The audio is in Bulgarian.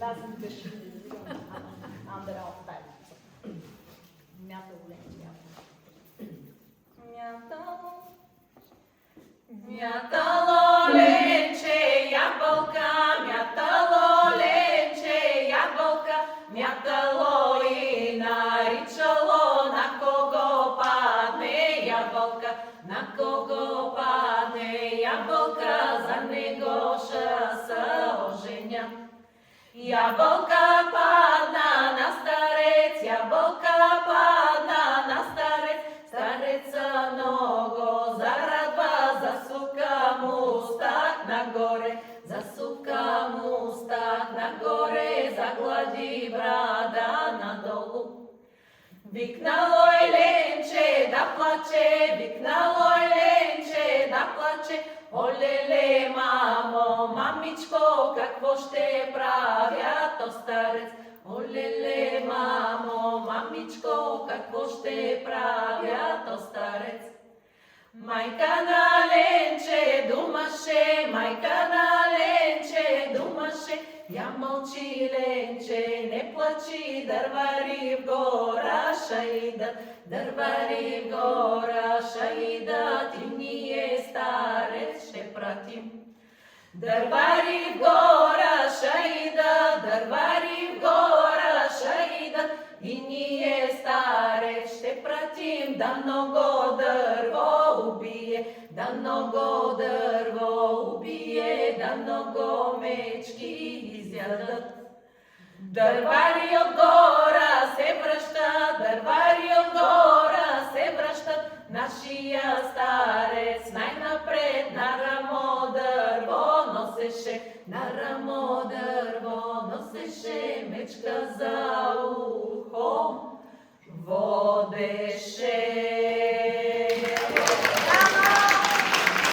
das sind verschiedene andere Aufteilungen. Miatalo ленче, Мятало ленче ябълка, мятало ленче ябълка, мятало и наричало, на кого падне ябълка, на кого падне ябълка, за него ще се оженя. Ябълка падна на старец, ябълка падна на старец, стареца много зарадва, засука му устак нагоре, засука му устак нагоре, заглади брада надолу. Викнало е ленче да плаче, викнало е ленче да плаче, олеле, мамо, мамичко, какво ще правя то старец? Олеле, мамо, мамичко, какво ще правя то старец? Майка на ленче думаше, майка на ленче думаше, я мълчи ленче, не плачи, дървари в гора шаидат, дървари в гора шаидат, и ние старец ще пратим. Дървари в гора шаидат, дървари в гора шаидат, и ние старец ще пратим, да много дърво убие, да много дърво убие, да много мечки изядат. Дървари от гора се връщат, дървари от гора се връщат, нашия старец най-напред на рамо дърво носеше, на рамо дърво носеше, мечка за ухо водеше.